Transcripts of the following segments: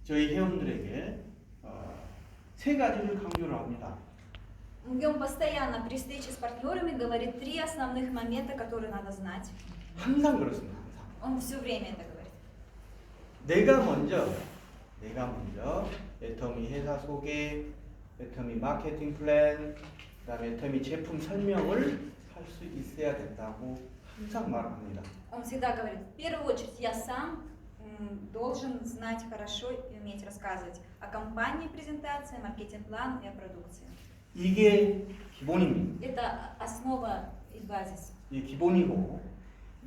저희 회원들에게 세 가지를 강조를 합니다. Он постоянно при встрече с партнерами говорит три основных момента, которые надо знать. 항상 그렇습니다. 항상. Он все время это говорит. 내가 먼저 애터미 회사 소개, 애터미 마케팅 플랜, 그다음에 애터미 제품 설명을 할 수 있어야 된다고 항상 말합니다. Он всегда говорит, в первую очередь я сам должен знать хорошо и уметь рассказывать о компании, презентации, маркетинг-план и о продукции. 이게 기본입니다. Это основа и базис. 이 기본이고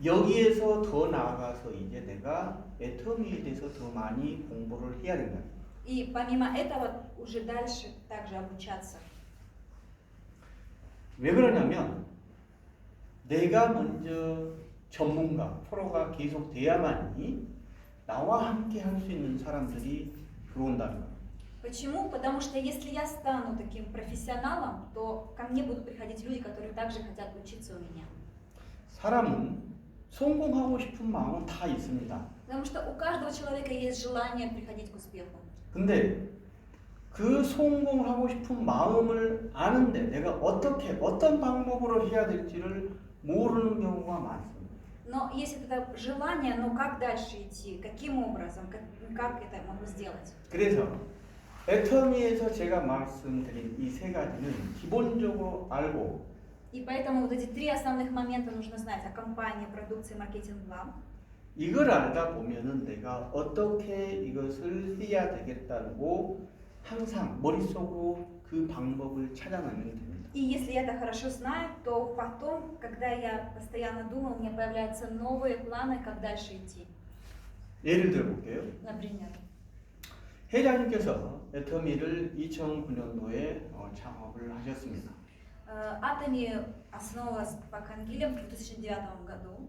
여기에서 더 나아가서 이제 내가 애터미에 대해서 더 많이 공부를 해야 된다. И помимо этого уже дальше также обучаться. 왜 그러냐면 내가 먼저 전문가, 프로가 계속 돼야만이 나와 함께 할 수 있는 사람들이 들어온다는 거예요. Почему? Потому что если я стану таким профессионалом, то ко мне будут приходить люди, которые также хотят учиться у меня. 사람은 성공하고 싶은 마음은 다 있습니다. Потому что у каждого человека есть желание приходить к успеху. 근데 그 성공하고 싶은 마음을 아는데 내가 어떤 방법으로 해야 될지를 모르는 경우가 많습니다. Но есть это желание, но как дальше идти, каким образом, как это могу сделать? 그래서 애터미에서 제가 말씀드린 이 세 가지는 기본적으로 알고 И поэтому вот эти три основных момента нужно знать о компании, продукции, маркетинг-план. 이걸 알다 보면은 내가 어떻게 이것을 해야 되겠다고 항상 머릿속으로 그 방법을 찾아내면 됩니다. И если я это хорошо знаю, то потом, когда я постоянно думаю, у меня появляются новые планы, как дальше идти. 예를 들어 볼게요. Например, 회장님께서 애터미를 2009년도에 창업을 하셨습니다. Atomy основалась по Кангилям в 2009 году.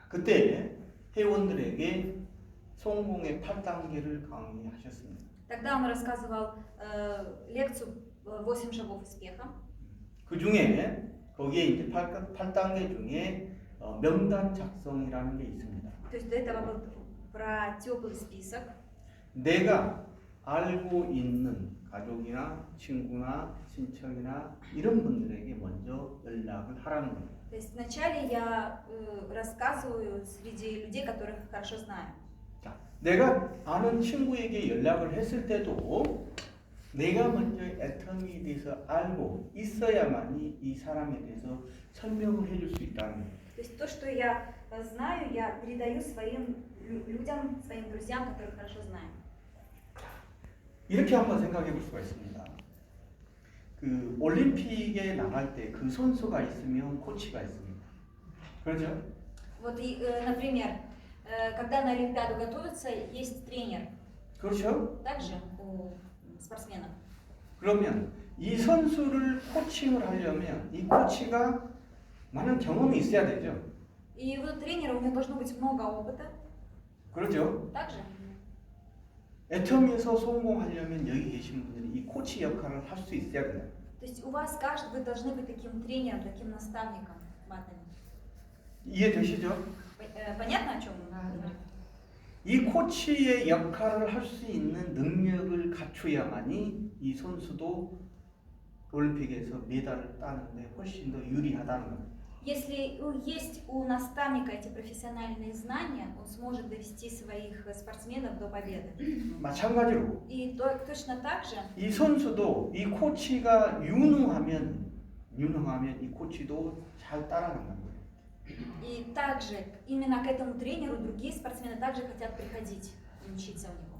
그때 회원들에게 성공의 8단계를 강의하셨습니다. Тогда он рассказывал лекцию «8 шагов успеха». 그 중에 거기에 이제 8단계 중에 명단 작성이라는 게 있습니다. То есть до этого был про теплый список. 내가 알고 있는 가족이나 친구나 친척이나 이런 분들에게 먼저 연락을 하라는 거예요. То есть вначале я рассказываю среди людей, которых хорошо знаю. 자, 내가 아는 친구에게 연락을 했을 때도 내가 먼저 애터미에 대해서 알고 있어야만이 이 사람에 대해서 설명을 해줄 수 있다는 거예요. То есть то, что я знаю, я передаю своим людям, своим друзьям, которых хорошо знаю. 이렇게 한번 생각해 볼 수가 있습니다. 그 올림픽에 나갈 때 그 선수가 있으면 코치가 있습니다. 그렇죠? Вот и, например, когда на Олимпиаду готовятся, есть тренер. 그렇죠? Также у спортсменов. 그러면 이 선수를 코칭을 하려면 이 코치가 많은 경험이 있어야 되죠. И вот тренера, у него должно быть много опыта. 그렇죠? Также. 애터미에서 성공하려면 여기 계신 분들이 이 코치 역할을 할 수 있어야 돼요. То есть у вас каждый, вы должны быть таким тренером, таким наставником в Atomy. 이해되시죠? Понятно, о чем мы говорим? 이 코치의 역할을 할 수 있는 능력을 갖춰야만이 이 선수도 올림픽에서 메달을 따는데 훨씬 더 유리하다는 겁니다. Если есть у наставника эти профессиональные знания, он сможет довести своих спортсменов до победы. 마찬가지로 И точно так же 이 선수도 이 코치가 유능하면 이 코치도 잘 따라간다는 거예요. и также именно к этому тренеру другие спортсмены также хотят приходить и учиться у него.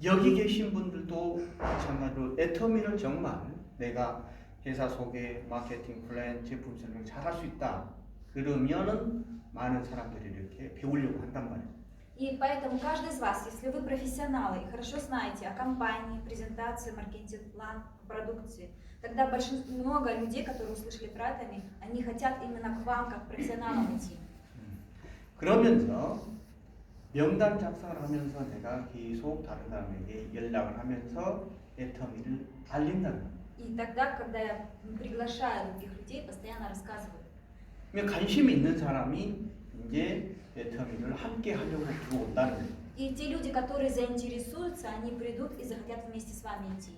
여기 계신 분들도 마찬가지로 애터미를 정말 내가 회사 소개, 마케팅 플랜, 제품 설명 잘 할 수 있다. 그러면은 많은 사람들이 이렇게 배우려고 한단 말이에요. И поэтому каждый из вас, если вы профессионалы и хорошо знаете о компании, презентации, маркетинг-план, продукции, тогда много людей, которые услышали про Atomy, они хотят именно к вам, как профессионалам идти. 그러면서 명단 작성을 하면서 내가 계속 다른 사람에게 연락을 하면서 애터미를 알린다는 거예요. И тогда, когда я приглашаю других людей, постоянно рассказываю. 관심이 있는 사람이 이제 애터미를 함께 하려고 들어온다는 거예요. И те люди, которые заинтересуются, они придут и захотят вместе с вами идти.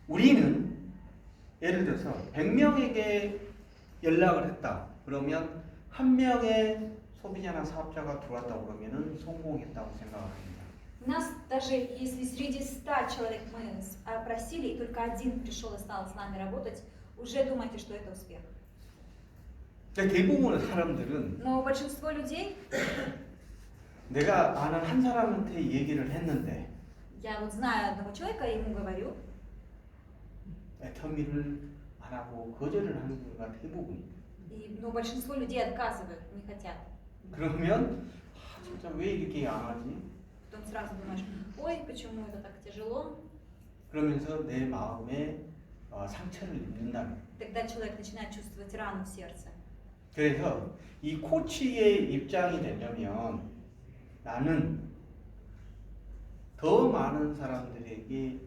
우리는 예를 들어서 100명에게 연락을 했다. 그러면 한 명의 소비자나 사업자가 들어왔다고 그러면은 성공했다고 생각합니다. Нас даже если среди 100 человек мы опросили, и только один пришел и стал с нами работать, уже думайте, что это успех. 근데 대부분의 사람들은 Но большинство людей, 내가 아는 한 사람한테 얘기를 했는데 я вот знаю одного человека, я ему говорю, 애터미를 안 하고 거절을 하는 경우가 대부분입니다. но большинство людей отказывают, не хотят. 그러면 진짜 왜 이렇게 안 하지? Потом сразу думаешь, ой, почему это так тяжело? 그러면서 내 마음에 상처를 입는다는. Тогда человек начинает чувствовать рану в сердце. 그래서 이 코치의 입장이 되려면 나는 더 많은 사람들에게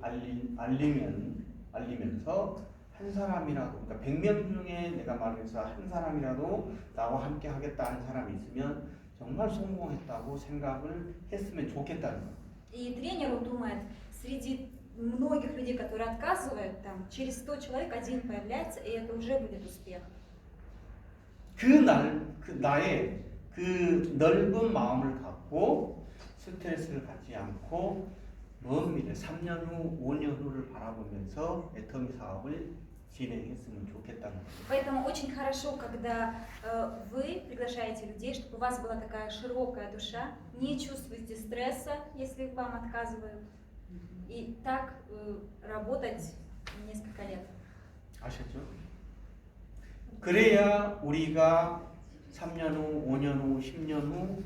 알리면서 한 사람이라도, 그러니까 100명 중에 내가 말해서 한 사람이라도 나와 함께 하겠다 하는 사람이 있으면 정말 성공했다고 생각을 했으면 좋겠다는 거예요. И тренер он думает, среди многих людей, которые отказывают, там, через 100 человек один появляется, и это уже будет успех. 나의 그 넓은 마음을 갖고 스트레스를 갖지 않고 먼 미래 3년 후, 5년 후를 바라보면서 애터미 사업을 진행했으면 좋겠다는 거예요. Поэтому очень хорошо, когда вы приглашаете людей, чтобы у вас была такая широкая душа, не чувствуете стресса, если вам отказывают, и так работать несколько лет. 아셨죠? 그래야 우리가 3년 후, 5년 후, 10년 후,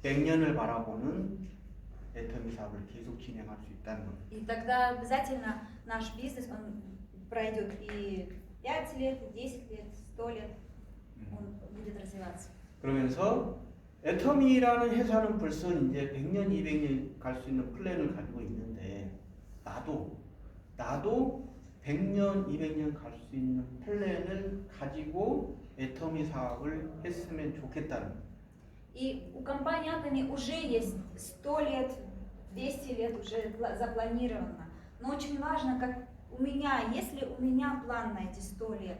100년을 바라보는 애터미 사업을 계속 진행할 수 있다는 거예요. И тогда обязательно наш бизнес, он пройдет и 5 лет, и 10 лет, 100 лет, он будет развиваться. 그러면서 애터미라는 회사는 벌써 이제 100년, 200년 갈 수 있는 플랜을 가지고 있는데 나도 100년, 200년 갈 수 있는 플랜을 가지고 애터미 사업을 했으면 좋겠다는 거예요. И у компании Atomy уже есть 100 лет, 200 лет уже запланировано. Но очень важно, как у меня, если у меня план на эти 100 лет.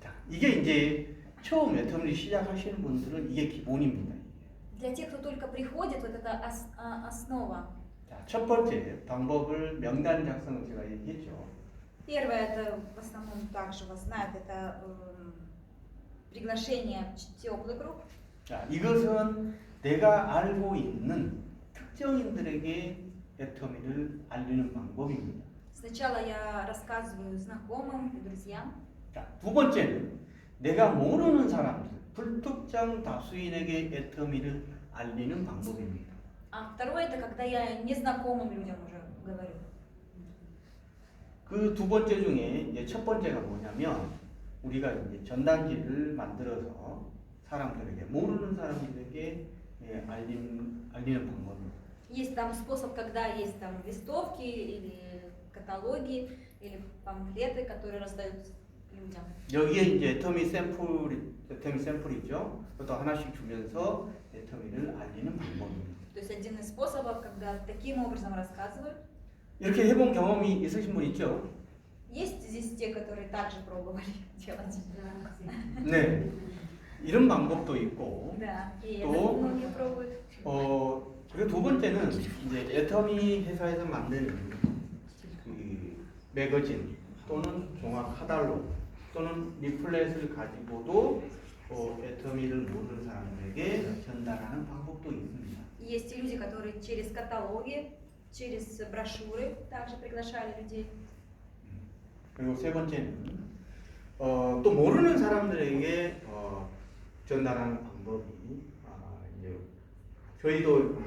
자, 이게 이제 처음 애터미를 시작하시는 분들은 이게 기본입니다. Для тех, кто только приходит, вот это основа. 자, 첫 번째 방법을 명단 작성을 제가 얘기했죠. Первое, это в основном также вас знают, это приглашение в теплый круг. 자, 이것은 내가 알고 있는 특정인들에게 애터미를 알리는 방법입니다. Сначала я рассказываю знакомым и друзьям. 자, 두 번째는 내가 모르는 사람들, 불특정 다수인에게 애터미를 알리는 방법입니다. А второе, это когда я незнакомым людям уже говорю. 그 두 번째 중에 이제 첫 번째가 뭐냐면 우리가 이제 전단지를 만들어서 사람들에게 모르는 사람들에게 알리는 방법입니다. Есть там способ, когда есть там листовки или каталоги или памфлеты, которые раздают людям. 여기에 이제 애터미 샘플이죠. 그것도 하나씩 주면서 애터미를 알리는 방법입니다. То есть один из способов, когда таким образом рассказывают. 이렇게 해본 경험이 있으신 분 있죠? Есть здесь те, которые также пробовали делать. 네. 이런 방법도 있고. Да, и 또, это многие пробуют. 그리고 두 번째는 이제 애터미 회사에서 만든 그 매거진 또는 종합 카탈로그 또는 리플렛을 가지고도 애터미를 모르는 사람들에게 전달하는 방법도 있습니다. Есть и люди, которые через каталоги, через брошюры также приглашали людей. 그리고 세 번째는 또 모르는 사람들에게 전달하는 방법이 이제 저희도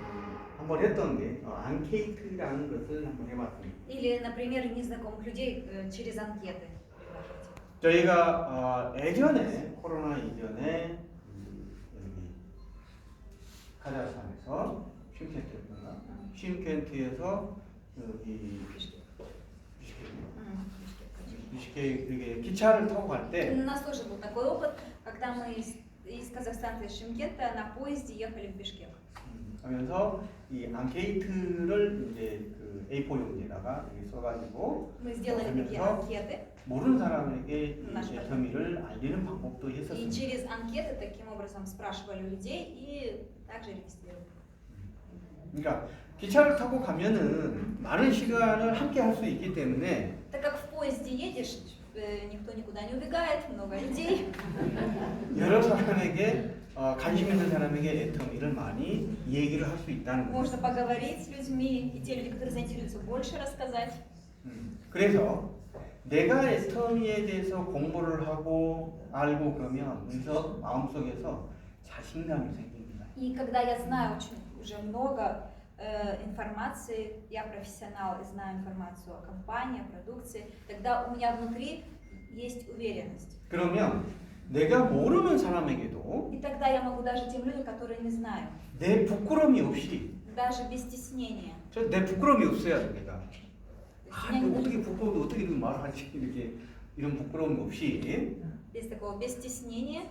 한번 했던 게 앙케이트라는 것을 한번 해봤습니다. Или, например, незнакомых людей через анкеты. 저희가 예전에 코로나 이전에 여기 카자흐스탄에서 슈임켄트였나? 슈임켄트에서 여기 비시케 이렇게 기차를 타고 갈 У 때 нас тоже был такой опыт, когда мы из Казахстана, из Шымкента на поезде ехали в Бишкек. 하면서 이 앙케이트를 이제 그 A4 용지에다가 이렇게 써가지고 Мы сделали такие 그러면서 анкеты, 모르는 사람에게 이 Наш 애터미를 알리는 방법도 и 했었습니다. через анкеты таким образом спрашивали у людей и также регистрировали. 그러니까 기차를 타고 가면은 많은 시간을 함께 할 수 있기 때문에 Так как в поезде едешь, никто никуда не убегает, много людей, 여러 사람에게 관심 있는 사람에게 애터미를 많이 얘기를 할 수 있다는 거예요. можно поговорить с людьми, и те люди, которые заинтересуются, больше рассказать. 그래서 내가 애터미에 대해서 공부를 하고 알고 그러면 그래서 마음속에서 자신감이 생깁니다. И когда я знаю очень уже много информации, я профессионал и знаю информацию о компании, о продукции, тогда у меня внутри есть уверенность. 그러면 내가 모르는 사람에게도 И тогда я могу даже тем людям, которые не знаю, 내 부끄러움이 없이 даже без стеснения. 내 부끄러움이 없어야 됩니다. То есть у меня 어떻게 부끄러운데 어떻게 이렇게 말하지 이렇게 이런 부끄러움 없이 без такого, без стеснения,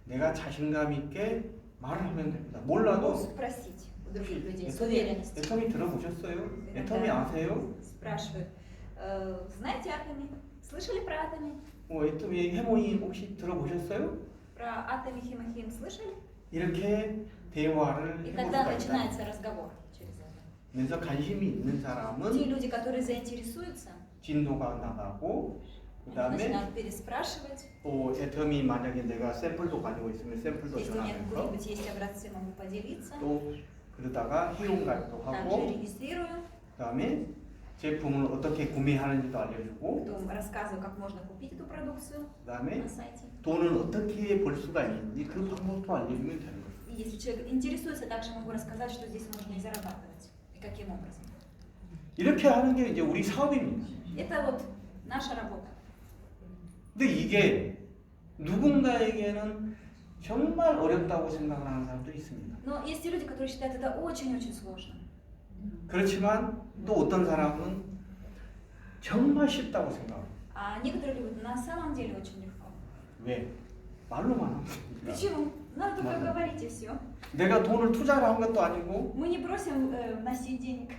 내가 자신감 있게 말을 하면 됩니다. могу 몰라도 спросить у других людей с уверенностью. 애터미 들어보셨어요? 애터미 아세요? Спрашивают, знаете Atomy? Слышали про Atomy? 애터미 해모임 혹시 들어보셨어요? Про Atomy Химохим слышали? 이렇게 대화를 И 해볼 тогда 수가 있다. начинается разговор через это. 그래서 관심이 있는 Те 사람은 люди, которые заинтересуются, 진도가 나가고 그 они 다음에 начинают переспрашивать. 또 애터미 만약에 내가 샘플도 가지고 있으면 샘플도 Если у меня 전하면서 какие-нибудь есть образцы, могу поделиться. 또 그러다가 회원가입도 Также 하고 регистрирую, 그 다음에 제품을 어떻게 구매하는지도 알려주고 потом рассказываю, как можно купить эту продукцию 그 다음에 на сайте. 돈을 어떻게 벌 수가 있는지 그 방법도 알려주면 되는 거예요. И если человек интересуется, также могу рассказать, что здесь можно и зарабатывать. И каким образом. 이렇게 하는 게 이제 우리 사업입니다. Это вот наша работа. 근데 이게 누군가에게는 정말 어렵다고 생각을 하는 사람들이 있습니다. Но есть и люди, которые считают это очень-очень сложно. 그렇지만 또 어떤 사람은 정말 쉽다고 생각합니다. А некоторые люди на самом деле очень легко. 왜? 말로만 하면 됩니다. Почему? Надо только Ладно. говорить и все. 내가 돈을 투자를 한 것도 아니고 Мы не просим вносить денег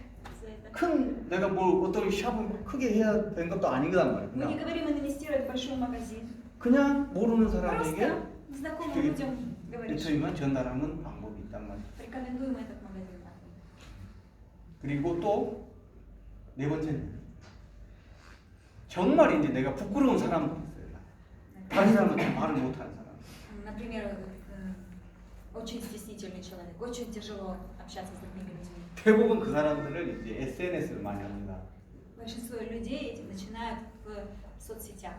за это. 큰 내가 뭘 어떤 샵을 크게 해야 되는 것도 아닌 거란 말이에요. Мы не 그냥, говорим инвестировать в большой магазин. 그냥 모르는 사람에게 Просто знакомым людям говоришь. 애터미만 전달하는 방법이 있단 말이에요. Рекомендуем этот магазин. 그리고 또 네 번째는 정말 이제 내가 부끄러운 사람도 있어요. 다른 사람한테 말을 못하는 사람. Например, очень стеснительный человек, очень тяжело общаться с другими людьми. 대부분 그 사람들은 이제 SNS를 많이 합니다. Большинство людей этим начинают в соцсетях.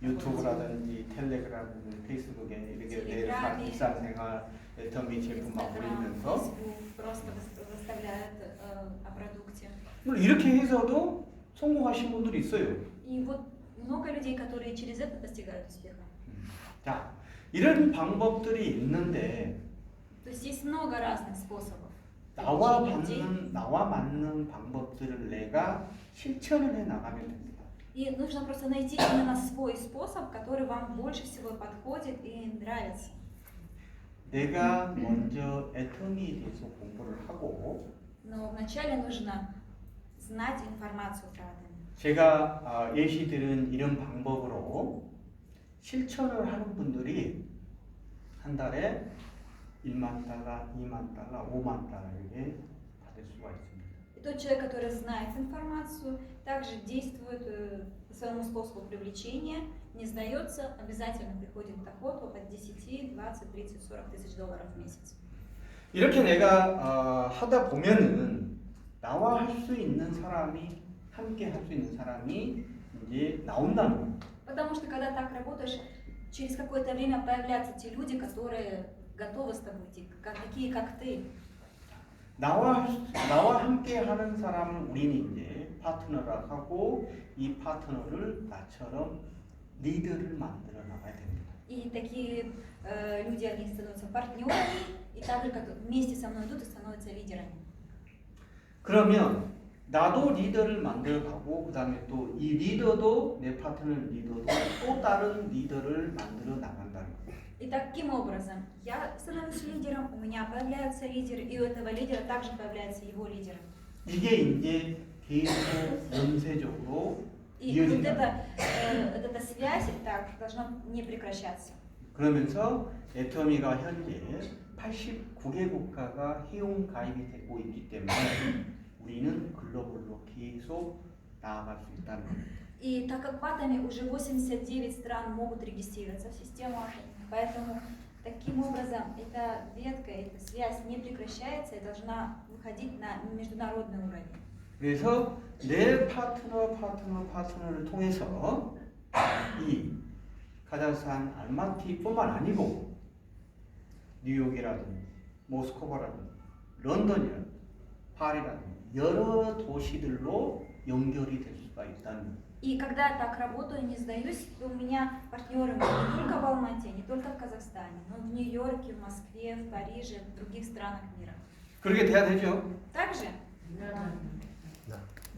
유튜브라든지 텔레그램, 페이스북에 이렇게 내 텔레그램이, 일상생활, 애터미 제품 막 Инстаграм, 올리면서 Фейсбук просто выставляют о продукте. 물론 이렇게 해서도 성공하신 분들이 있어요. И вот много людей, которые через это достигают успеха. 자, 이런 방법들이 있는데 То есть есть много разных способов. 나와 привлечения людей. 맞는 방법들을 내가 실천을 해 나가면 됩니다. И нужно просто найти именно свой способ, который вам больше всего подходит и нравится. 내가 먼저 애터미에 대해서 공부를 하고 Но вначале нужно знать информацию про это. 제가 예시들은 이런 방법으로 실천을 하는 분들이 한 달에 1만 달러, 2만 달러, 5만 달러 이렇게 받을 수가 있습니다. И тот человек, который знает информацию, также действует по своему способу привлечения, не сдается, обязательно приходит к доходу от 10, 20, 30, 40 тысяч долларов в месяц. 이렇게 내가 하다 보면은 나와 할 수 있는 사람이 함께 할 수 있는 사람이 이제 나온다는 거예요. Потому что когда так работаешь, через какое-то время появляются те люди, которые готовы с тобой идти, такие как ты. 나와 함께 하는 사람을 우리는 이제 파트너라 하고 이 파트너를 나처럼 리더를 만들어 나가야 됩니다. И такие люди, они становятся партнерами, и также как вместе со мной идут и становятся лидерами. 그러면 나도 리더를 만들어가고 그 다음에 또 이 리더도 내 파트너 리더도 또 다른 리더를 만들어 나간다는 거예요. И таким образом я становлюсь лидером, у меня появляются лидеры, и у этого лидера также появляются его лидеры. 이게 이제 계속 연쇄적으로 И вот 이어진다. эта связь так должна не прекращаться. 그러면서 애터미가 현재 89개 국가가 회원 가입이 되고 있기 때문에 우리는 글로벌로 계속 나아갈 수 있다는 겁니다. И так как в Atomy уже 89 стран могут регистрироваться в систему Atomy, поэтому таким образом эта ветка, эта связь не прекращается и должна выходить на международный уровень. 그래서 내 파트너를 통해서 이 카자흐스탄 알마티뿐만 아니고 뉴욕이라든 모스크바라든 런던이라든 파리라든 여러 도시들로 연결이 될 수가 있다는 거예요. И когда я так работаю, не сдаюсь, то у меня партнеры не только в Алмате, не только в Казахстане, но и в Нью-Йорке, в Москве, в Париже, в других странах мира. 그렇게 돼야 되죠. Также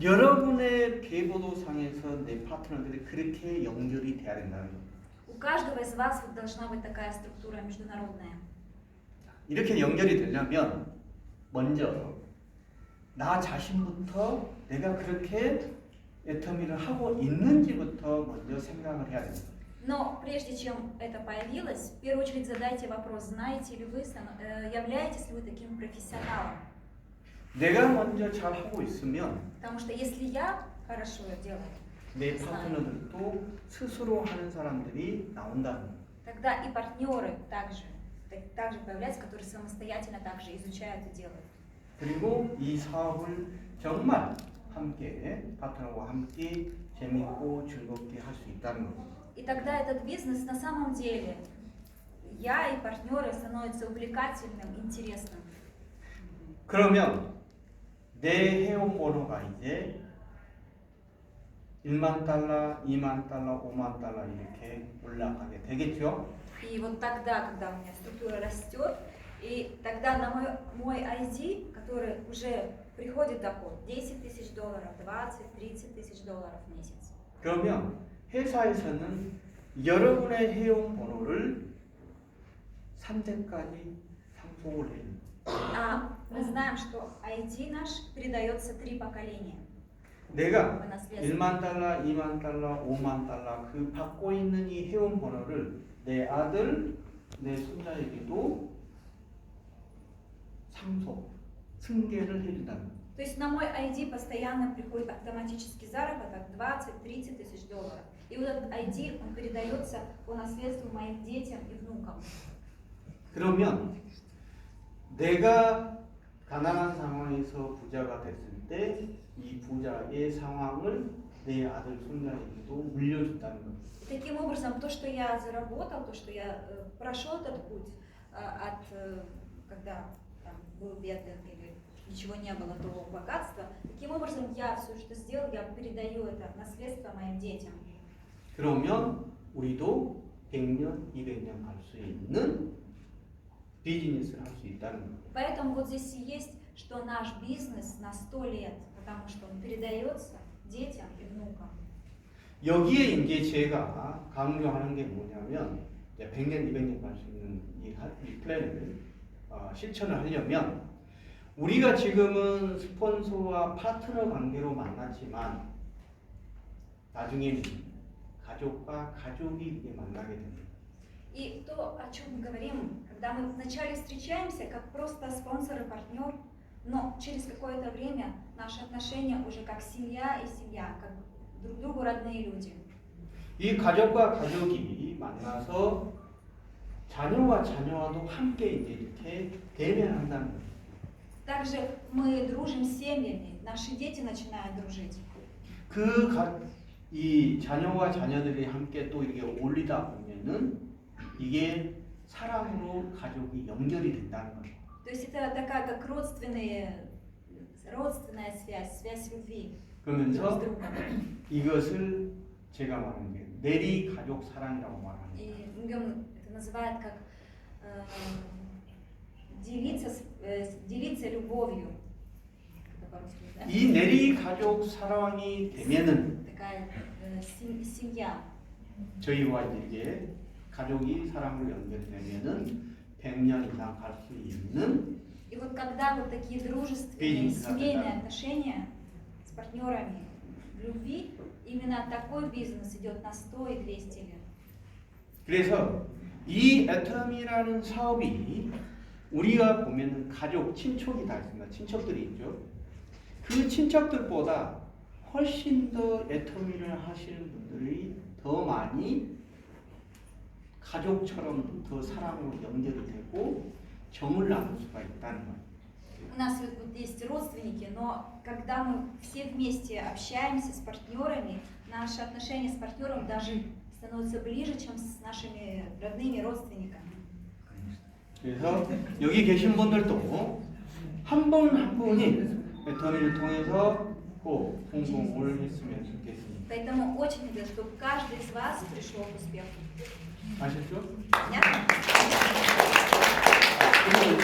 여러분의 계보도상에서 내 파트너들이 그렇게 연결이 돼야 된다는 거예요. у каждого из вас вот должна быть такая структура международная. 이렇게 연결이 되려면 먼저 나 자신부터 내가 그렇게 애터미를 하고 있는지부터 먼저 생각을 해야 됩니다. Но прежде чем это появилось, в первую очередь задайте вопрос, знаете ли вы, являетесь ли вы таким профессионалом? 내가 먼저 잘 하고 있으면 Потому что если я хорошо делаю, 내 파트너들도 스스로 하는 사람들이 나온다는 거예요. тогда и партнеры также появляются, которые самостоятельно также изучают и делают. 그리고 이 사업을 정말 함께 파트너와 함께 재밌고 즐겁게 할 수 있다는 거예요. И тогда этот бизнес на самом деле, я и партнеры становятся увлекательным, интересным. 그러면 내 회원 번호가 이제 1만 달러, 2만 달러, 5만 달러 이렇게 올라가게 되겠죠. И вот тогда, когда у меня структура растет, и тогда на мой ID, который уже приходит доход, 10 тысяч долларов, 20, 30 тысяч долларов в месяц. 그러면 회사에서는 여러분의 회원 번호를 3대까지 상속을 해요. А мы знаем, что ID наш передается 3 поколения. 내가 по наследству. 1만 달러, 2만 달러, 5만 달러 그 받고 있는 이 회원 번호를 내 아들, 내 손자에게도 상속, 승계를 해준다는 거예요. То есть на мой ID постоянно приходит автоматический заработок 20-30 тысяч долларов. И вот этот ID, он передается по наследству моим детям и внукам. 그러면 내가 가난한 상황에서 부자가 됐을 때 이 부자의 상황을 내 아들, 손자에게도 물려준다는 거예요. И таким образом, то, что я заработал, то, что я прошел этот путь когда там, был бедным или ничего не было до богатства, таким образом я все, что сделал, я передаю это наследство моим детям. 그러면 우리도 100년, 200년 갈 수 있는 비즈니스를 할 수 있다는 거예요. Поэтому вот здесь и есть, что наш бизнес на 100 лет, потому что он передается детям и внукам. 여기에 이제 제가 강조하는 게 뭐냐면 100년, 200년 갈 수 있는 이 플랜을 실천을 하려면 우리가 지금은 스폰서와 파트너 관계로 만났지만 나중에는 가족과 가족이 이렇게 만나게 됩니다. И то, о чем мы говорим, когда мы вначале встречаемся как просто спонсор и партнер, но через какое-то время наши отношения уже как семья и семья, как друг другу родные люди. 이 가족과 가족이 만나서 자녀와 자녀와도 함께 이제 이렇게 대면한다는 거예요. Также мы дружим с семьями, наши дети начинают дружить. 이 자녀와 자녀들이 함께 또 이렇게 올리다 보면은 이게 사랑으로 가족이 연결이 된다는 거예요. То есть это такая как родственная связь любви друг с 그러면서 другом. 이것을 제가 말하는 게 내리 가족 사랑이라고 말합니다. И Мгён это называет как делиться любовью. Это по-русски, да? 이 내리 가족 사랑이 되면은 Такая семья. 저희와 이제 가족이 사랑으로 연결되면은 100년 이상 갈 수 있는 И вот когда вот такие дружественные, Бизнес, семейные да. отношения с партнерами в любви, именно такой бизнес идет на 100 и 200 лет. 그래서 이 애텀이라는 사업이 우리가 보면은 가족, 친척이 다 있습니다. 친척들이 있죠. 그 친척들보다 훨씬 더 애터미를 하시는 분들이 더 많이 가족처럼 더 사랑으로 연결이 되고 정을 나눌 수가 있다는 거예요. У нас вот есть родственники, но когда мы все вместе общаемся с партнерами, наши отношения с партнером даже становятся ближе, чем с нашими родными родственниками. 그래서 여기 계신 분들도 한 분 한 분이 애터미를 통해서 꼭 성공을 했으면 좋겠습니다. Поэтому очень надеюсь, чтобы каждый из вас пришел к успеху. 아셨죠? Понятно? 그리고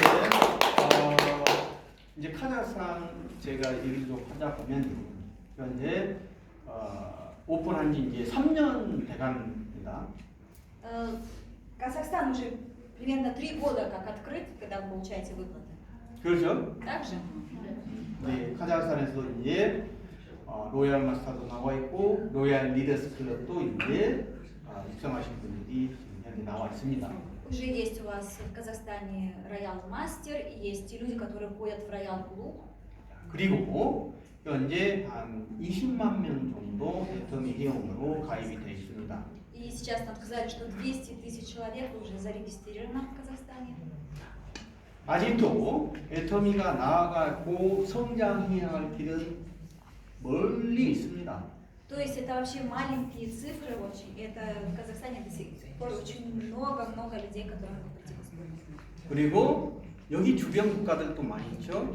이제 카자흐스탄 제가 얘기를 좀 하다 보면 현재 오픈한 지 이제 3년 돼갑니다. Казахстан уже примерно 3 года как открыт, когда вы получаете выплаты. 그렇죠? Также? 네, 카자흐스탄에서 이제 로얄 마스터도 나와 있고 로얄 리더스 클럽도 이제 입성하신 분들이 지금 현재 나와 있습니다. Уже есть у вас в Казахстане Royal Master, и есть и люди, которые ходят в Royal Club. 그리고 현재 한 20만 명 정도 애터미 회원으로 가입이 되어 있습니다. И сейчас нам сказали, что 200 тысяч человек уже зарегистрировано в Казахстане. 아직도 애터미가 나아가고 성장해야 할 길은 멀리 있습니다. То есть это вообще маленькие цифры очень. Это в Казахстане до сих пор очень много людей, которые могут прийти к успеху. 그리고 여기 주변 국가들도 많이 있죠.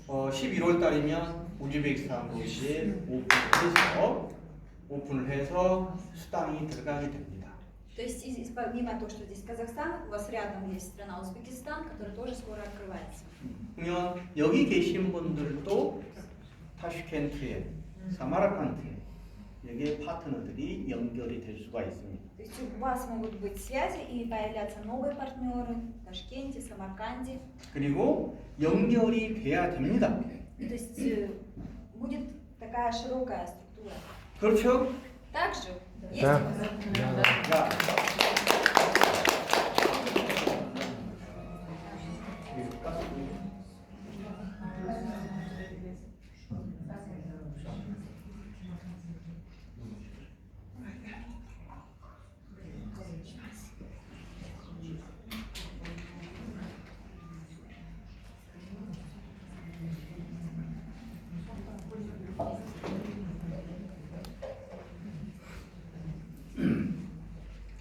11월 달이면 우즈베키스탄도 이제 오픈을 해서 수당이 들어가게 됩니다. То есть помимо того, что здесь Казахстан, у вас рядом есть страна Узбекистан, которая тоже скоро открывается. 그러면 여기 계신 분들도 타슈켄트에, 사마르칸트에 여기에 파트너들이 연결이 될 수가 있습니다. То есть у вас могут быть связи и появляться новые партнеры в Ташкенте, Самарканде. 그리고 연결이 돼야 됩니다. То есть будет такая широкая структура. 그렇죠? Также есть Да. 자,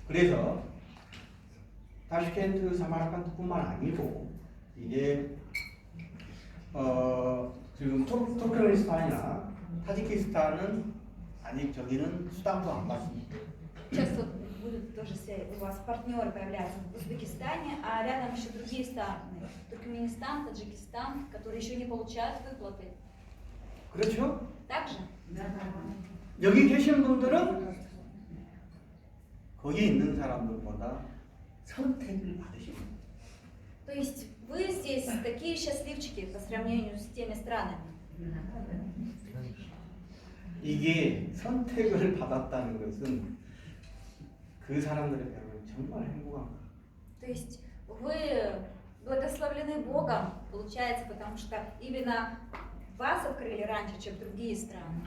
그래서 타슈켄트, 사마르칸트뿐만 아니고 이제 지금 투르크메니스탄이나 타지키스탄은 아직 저기는 수당도 안 받습니다. Сейчас вот будут тоже у вас партнеры появляться в Узбекистане, а рядом еще другие страны. Туркменистан, Таджикистан, которые еще не получают выплаты. 그렇죠? Также? 여기 계신 분들은 거기 있는 사람들보다 선택을 받으십니다. То есть вы здесь такие счастливчики по сравнению с теми странами. 이게 선택을 받았다는 것은 그 사람들에게는 정말 행복한 거예요. То есть вы благословлены Богом, получается, потому что именно вас открыли раньше, чем другие страны.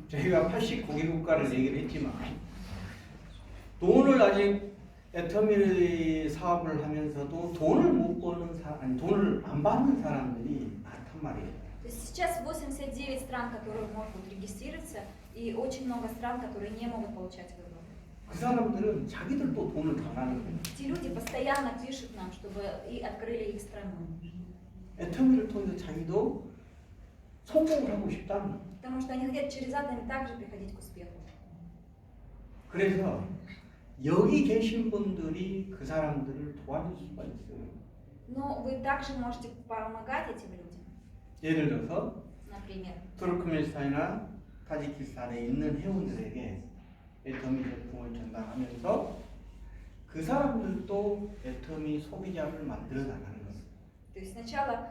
저희가 89개 국가를 얘기를 했지만 돈을 아직 애터미 사업을 하면서도 돈을 못 버는 아니 돈을 안 받는 사람들이 많단 말이에요. То есть сейчас 89 стран, которые могут регистрироваться, и очень много стран, которые не могут получать выплаты. 그 사람들은 자기들도 돈을 달라는 거예요. Эти люди постоянно пишут нам, чтобы и открыли их страну. 애터미를 통해서 자기도 성공을 하고 싶다는 거예요. Потому что они хотят через Атоми также приходить к успеху. 그래서 여기 계신 분들이 그 사람들을 도와줄 수가 있어요. Но вы также можете помогать этим людям. 예를 들어서 Например, 투르크메니스탄이나 타지키스탄에 있는 회원들에게 애터미 제품을 전달하면서 그 사람들도 애터미 소비자를 만들어 나가는 거예요. То есть сначала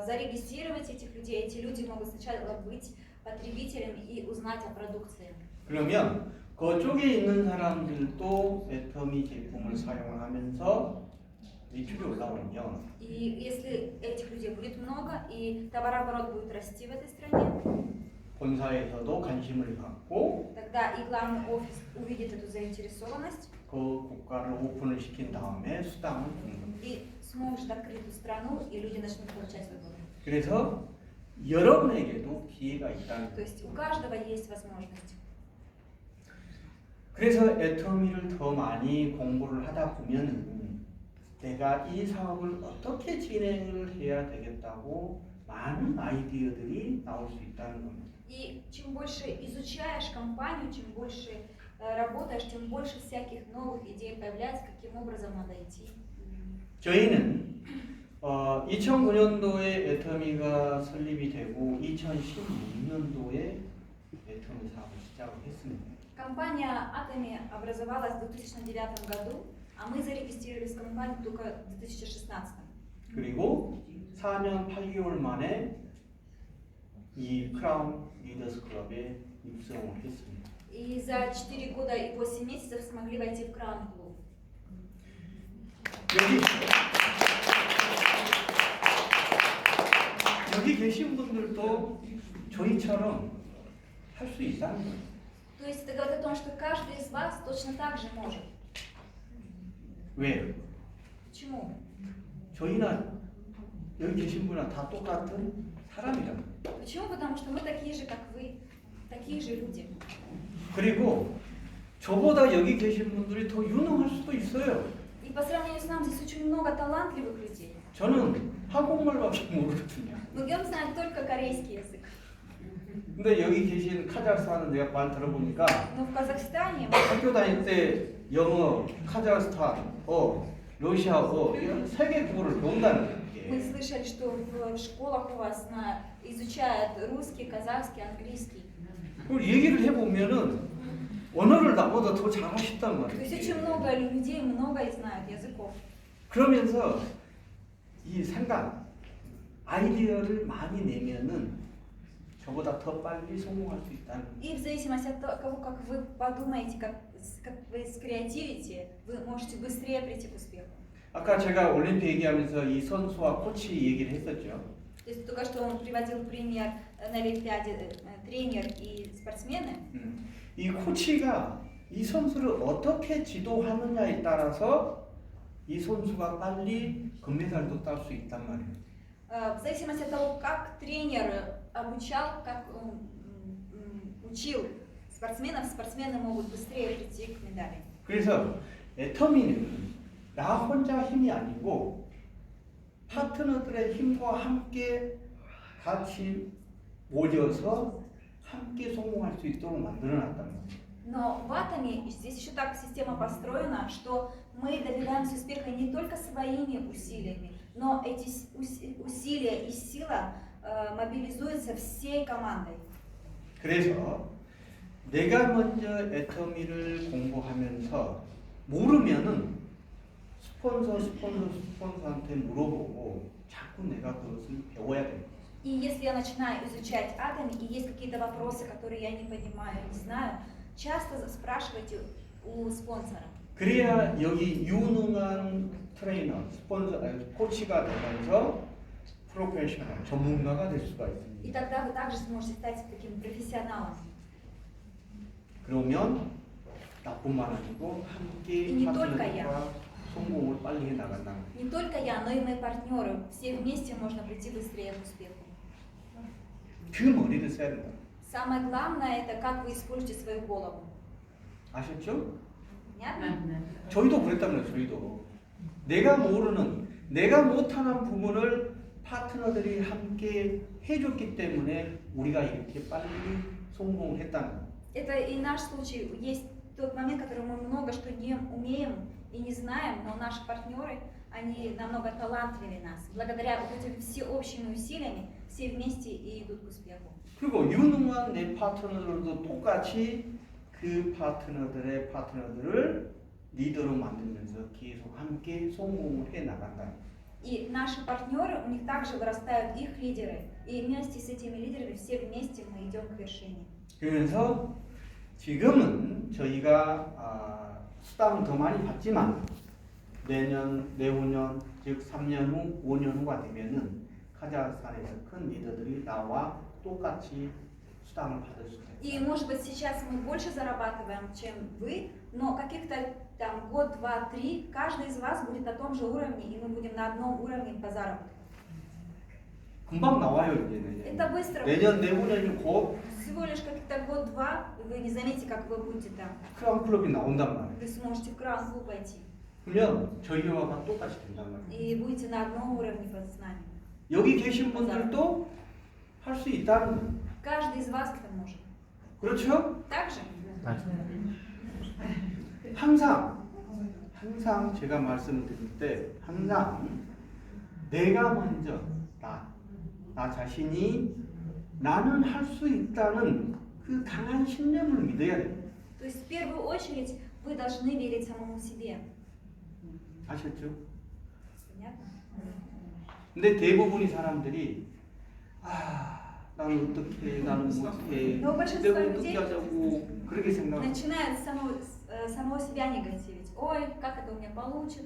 зарегистрировать этих людей, эти люди могут сначала быть потребителями и узнать о продукции. 그러면 그쪽에 있는 사람들도 애터미 제품을 사용하면서 매출이 올라오면 И если этих людей будет много и товарооборот будет расти в этой стране, 본사에서도 관심을 갖고 тогда и главный офис увидит эту заинтересованность 그 국가를 오픈을 시킨 다음에 수당을 주는 겁니다. и сможет открыть эту страну, и люди начнут получать выгоду. 그래서 여러분에게도 기회가 있다는 То 거예요. есть у каждого есть возможность. 그래서 애터미를 더 많이 공부를 하다 보면 내가 이 사업을 어떻게 진행을 해야 되겠다고 많은 아이디어들이 나올 수 있다는 겁니다. И чем больше изучаешь компанию, чем больше работаешь, тем больше всяких новых идей появляется, каким образом надо идти. 저희는 2009년도에 애터미가 설립이 되고 2016년도에 애터미 사업을 시작을 했습니다. Компания Atomy образовалась в 2009 году, а мы зарегистрировались в компании только в 2016. 그리고 4년 8개월 만에 이 크라운 리더스 클럽에 입성을 했습니다. И за 4 года и 8 месяцев смогли войти в Crown Club. 여기 계신 분들도 저희처럼 할 수 있다는 거예요. То есть это говорит о том, что каждый из вас точно так же может. 왜요? Почему? 저희나 여기 계신 분은 다 똑같은 사람이라는 거예요. Почему? Потому что мы такие же, как вы, такие же люди. 그리고 저보다 여기 계신 분들이 더 유능할 수도 있어요. И по сравнению с нами здесь очень много талантливых людей. 저는 한국말밖에 모르거든요. Многим знают только корейский язык. 근데 여기 계신 카자흐스탄은 내가 말 들어보니까 Но в Казахстане 학교 다닐 때 영어, 카자흐스탄, 러시아어 이런 세 개 국어를 배운다는 мы 게 слышали, что в школах у вас изучают русский, казахский, английский. 그걸 얘기를 해보면은 언어를 나보다 더 잘하셨단 То есть 말이에요. очень много людей, много знают языков. 그러면서 이 생각, 아이디어를 많이 내면은 저보다 더 빨리 성공할 수 있다는 거예요. И в зависимости от того, как вы подумаете, как вы скреативите, вы можете быстрее прийти к успеху. 아까 제가 올림픽 얘기하면서 이 선수와 코치 얘기를 했었죠. То есть только что он приводил пример на Олимпиаде тренер и спортсмены. 이 코치가 이 선수를 어떻게 지도하느냐에 따라서 이 선수가 빨리 금메달도 딸 수 있단 말이에요. В зависимости от того, как тренер обучал, как он учил спортсменов, спортсмены могут быстрее прийти к медали. 그래서 애터미는 나 혼자 힘이 아니고 파트너들의 힘과 함께 같이 모여서 함께 성공할 수 있도록 만들어놨단 말이에요. Но в Atomy здесь еще так система построена, что мы добиваемся успеха не только своими усилиями, но эти усилия и сила мобилизуются всей командой. 그래서 내가 먼저 애터미를 공부하면서 모르면은 스폰서한테 물어보고 자꾸 내가 그것을 배워야 돼요. И если я начинаю изучать Atomy, и есть какие-то вопросы, которые я не понимаю, не знаю, часто спрашивайте у спонсора. 그래야 여기 유능한 트레이너, 코치가 되면서 프로페셔널, 전문가가 될 수가 И 있습니다. тогда вы также сможете стать таким профессионалом. 그러면 나뿐만 아니고 함께 И не только 파트너들과 성공을 빨리 해 나간다는 거예요. Не только я, но и мои партнеры. Все вместе можно прийти быстрее к успеху. 그 머리를 써야 된다. Самое главное это как вы используете свою голову. 아셨죠? Понятно? 저희도 그랬단 말이에요. 저희도 내가 모르는, 내가 못하는 부분을 파트너들이 함께 해줬기 때문에 우리가 이렇게 빨리 성공을 했다는 거예요. Это и наш случай. Есть тот момент, который мы много что не умеем и не знаем, но наши партнеры, они намного талантливее нас. Благодаря вот этим всеобщими усилиями все вместе и идут к успеху. 그리고 유능한 내 파트너들도 똑같이 그 파트너들의 파트너들을 리더로 만들면서 계속 함께 성공을 해 나간다. И наши партнеры, у них также вырастают их лидеры. И вместе с этими лидерами все вместе мы идем к вершине. 그러면서 지금은 저희가 수당은 더 많이 받지만 내년, 내후년, 즉 3년 후, 5년 후가 되면은 카자흐스탄에서 큰 리더들이 나와 똑같이 수당을 받을 수 И 있다. может быть сейчас мы больше зарабатываем, чем вы, но каких-то там год, два, три, каждый из вас будет на том же уровне, и мы будем на одном уровне по заработку. 금방 나와요 이제 내년. Это быстро. 내년, 내후년이 곧 Всего лишь как-то год-два, и вы не заметите, как вы будете там. 크라운 클럽이 나온단 말이에요. Вы сможете в кран-клуб пойти. 그러면 저희와 똑같이 된단 말이에요. И будете на одном уровне с нами. 여기 계신 분들도 할 수 있다는 거예요. Каждый из вас это может. 그렇죠? Так же? 항상 제가 말씀을 드릴 때 항상 내가 먼저 나 자신이 나는 할 수 있다는 그 강한 신념을 믿어야 돼요. То есть в первую очередь вы должны верить самому себе. 아셨죠? Понятно? 근데 대부분의 사람들이 나는 어떻게 나는 못해 Но большинство 내가 людей 어떻게 하자고 그렇게 생각하고 начинают с самого себя негативить. Ой, как это у меня получится,